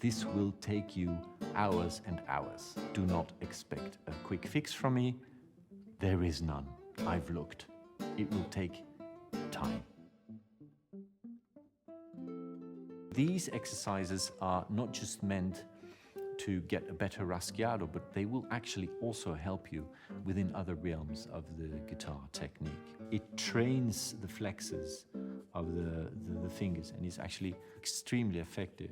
this will take you hours and hours. Do not expect a quick fix from me. There is none. I've looked. It will take time. These exercises are not just meant to get a better rasgueado, but they will actually also help you within other realms of the guitar technique. It trains the flexors of the fingers and is actually extremely effective.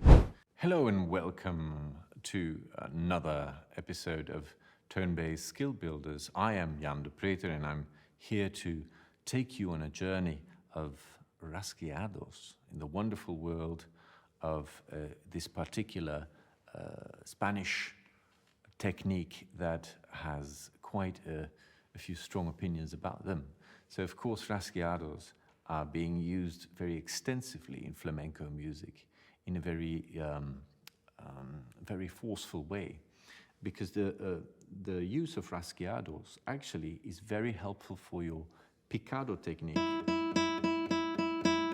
Hello and welcome to another episode of Tone-Base Skill Builders. I am Jan Depreter and I'm here to take you on a journey of rasgueados in the wonderful world of this particular Spanish technique that has quite a few strong opinions about them. So of course rasgueados are being used very extensively in flamenco music in a very forceful way, because the use of rasgueados actually is very helpful for your picado technique.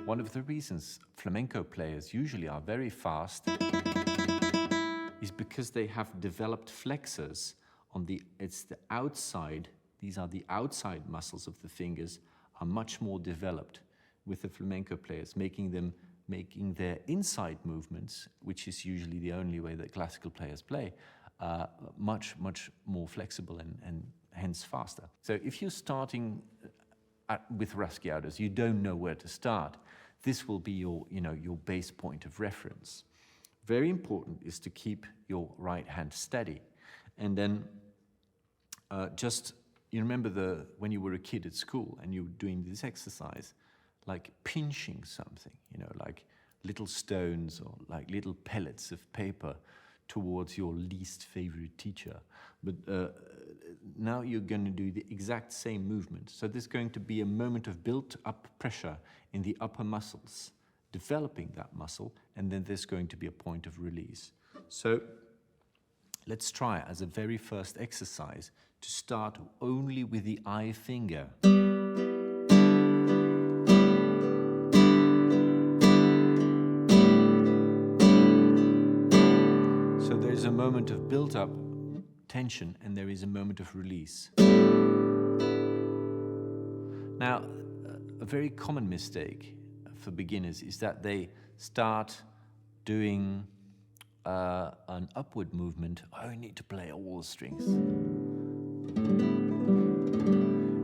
One of the reasons flamenco players usually are very fast is because they have developed flexors on the outside. These are the outside muscles of the fingers are much more developed with the flamenco players, making their inside movements, which is usually the only way that classical players play, much more flexible and hence faster. So if you're starting with rasgueados, you don't know where to start, this will be your base point of reference. Very important is to keep your right hand steady. And then you remember when you were a kid at school and you were doing this exercise, like pinching something, like little stones or like little pellets of paper towards your least favorite teacher. But now you're going to do the exact same movement. So there's going to be a moment of built-up pressure in the upper muscles, developing that muscle, and then there's going to be a point of release. So let's try as a very first exercise to start only with the eye finger. So there's a moment of built-up tension and there is a moment of release. Now, a very common mistake for beginners is that they start doing an upward movement. I need to play all the strings.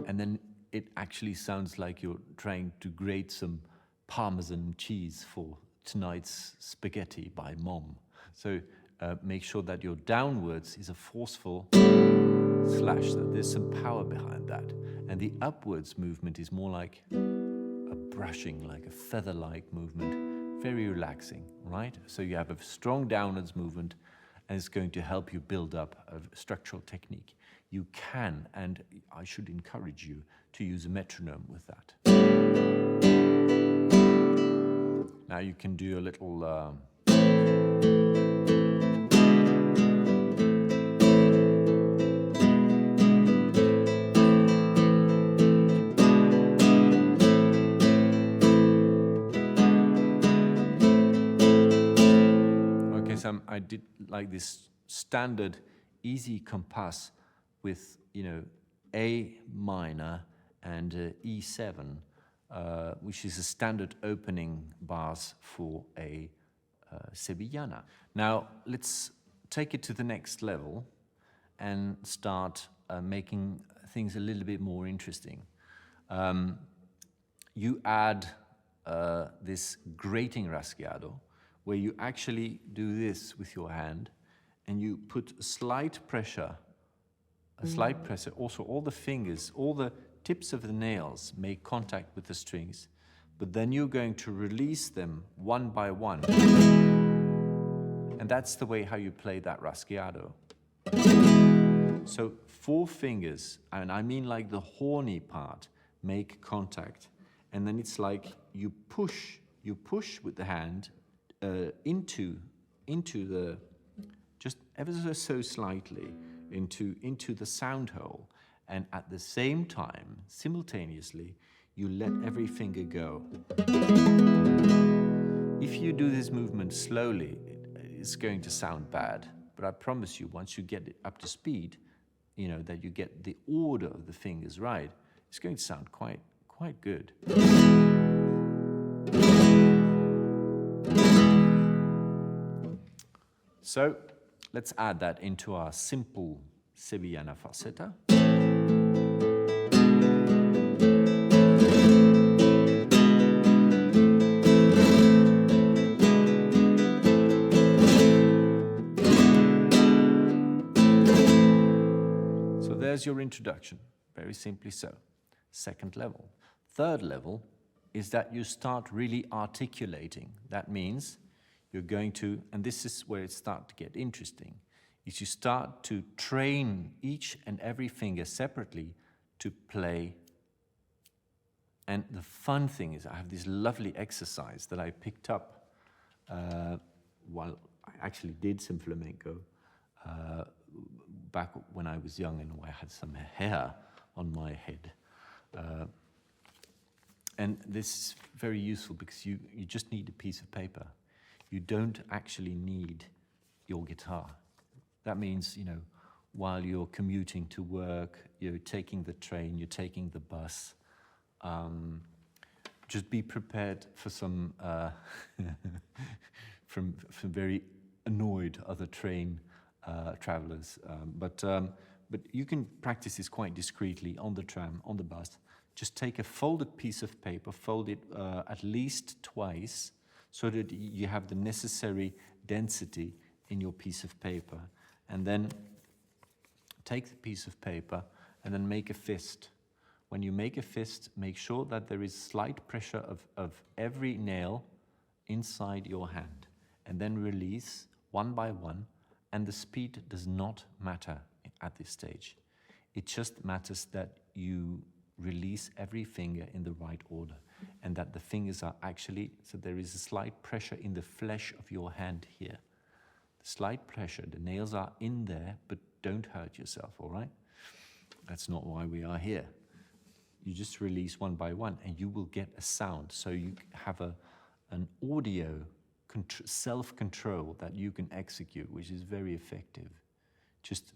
And then it actually sounds like you're trying to grate some Parmesan cheese for tonight's spaghetti by mom. So make sure that your downwards is a forceful slash, that there's some power behind that. And the upwards movement is more like a brushing, like a feather-like movement, very relaxing, right? So you have a strong downwards movement and it's going to help you build up a structural technique. You can, and I should encourage you to use a metronome with that. Now you can do a little I did like this standard easy compass with A minor and E7, which is a standard opening bars for a Sevillana. Now let's take it to the next level and start making things a little bit more interesting. You add this grating rasgueado, where you actually do this with your hand and you put a slight pressure, also all the fingers, all the tips of the nails make contact with the strings, but then you're going to release them one by one. And that's the way how you play that rasgueado. So 4 fingers, and I mean like the horny part, make contact. And then it's like you push with the hand into the, just ever so slightly, into the sound hole, and at the same time, simultaneously, you let every finger go. If you do this movement slowly, it's going to sound bad. But I promise you, once you get it up to speed, you know, that you get the order of the fingers right, it's going to sound quite good. So let's add that into our simple Sevillana falsetta. So there's your introduction, very simply so. Second level. Third level is that you start really articulating. That means you're going to, and this is where it starts to get interesting, is you start to train each and every finger separately to play. And the fun thing is I have this lovely exercise that I picked up while I actually did some flamenco back when I was young and I had some hair on my head. And this is very useful because you just need a piece of paper. You don't actually need your guitar. That means, you know, while you're commuting to work, you're taking the train, you're taking the bus, just be prepared for some from very annoyed other train travelers. But you can practice this quite discreetly on the tram, on the bus. Just take a folded piece of paper, fold it at least twice, so that you have the necessary density in your piece of paper. And then take the piece of paper and then make a fist. When you make a fist, make sure that there is slight pressure of every nail inside your hand. And then release one by one, and the speed does not matter at this stage. It just matters that you release every finger in the right order, and that the fingers are actually, so there is a slight pressure in the flesh of your hand here. The slight pressure, the nails are in there, but don't hurt yourself, all right? That's not why we are here. You just release one by one, and you will get a sound. So you have an audio self-control that you can execute, which is very effective. Just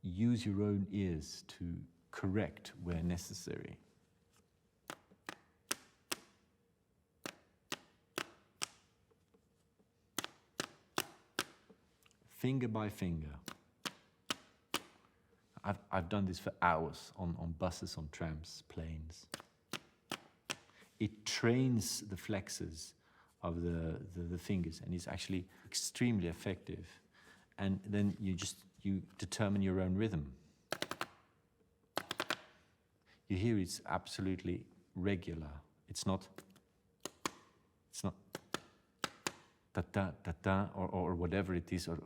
use your own ears to correct where necessary. Finger by finger. I've done this for hours on buses, on trams, planes. It trains the flexors of the fingers, and it's actually extremely effective. And then you determine your own rhythm. You hear it's absolutely regular. It's not ta ta ta ta or whatever it is, or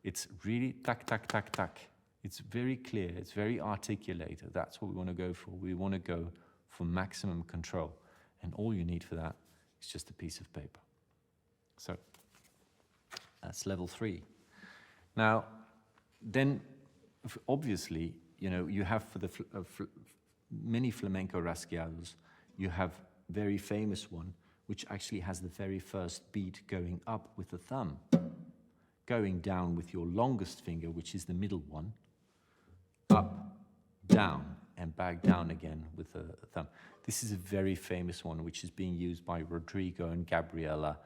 it's really tak tak tak tak. It's very clear, it's very articulated. That's what we want to go for. We want to go for maximum control. And all you need for that is just a piece of paper. So that's level 3. Now, then obviously, you know, you have for the many flamenco rasgueados, you have very famous one, which actually has the very first beat going up with the thumb, going down with your longest finger, which is the middle one, up, down, and back down again with the thumb. This is a very famous one, which is being used by Rodrigo and Gabriela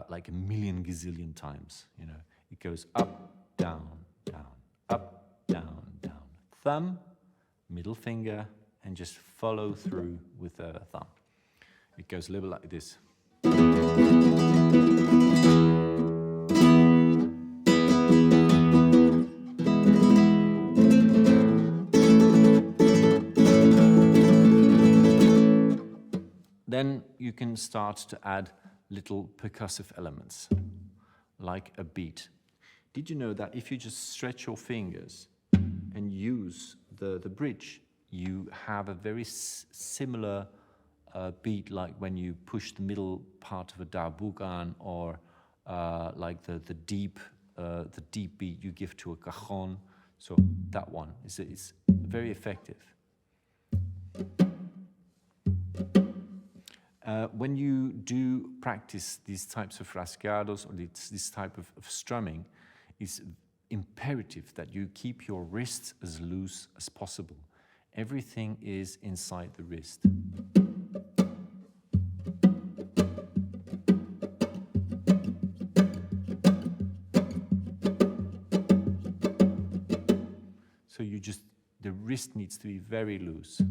like a million gazillion times. You know, it goes up, down, down, up, down, down. Thumb, middle finger, and just follow through with the thumb. It goes a little like this. Then you can start to add little percussive elements, like a beat. Did you know that if you just stretch your fingers and use the bridge, you have a very similar beat, like when you push the middle part of a darbukan, or like the deep beat you give to a cajon. So that one is very effective. When you do practice these types of rasgueados or this type of strumming, it's imperative that you keep your wrists as loose as possible. Everything is inside the wrist. So the wrist needs to be very loose.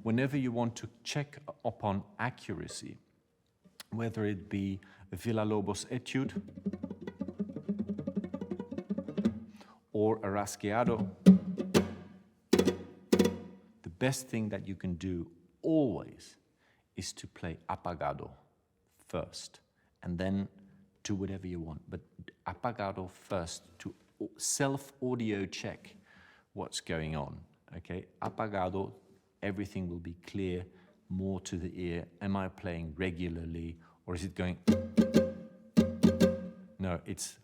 Whenever you want to check upon accuracy, whether it be a Villa-Lobos etude or a rasgueado, the best thing that you can do always is to play apagado first and then do whatever you want. But apagado first to self-audio check what's going on, okay? Apagado, everything will be clear, more to the ear. Am I playing regularly or is it going? No, it's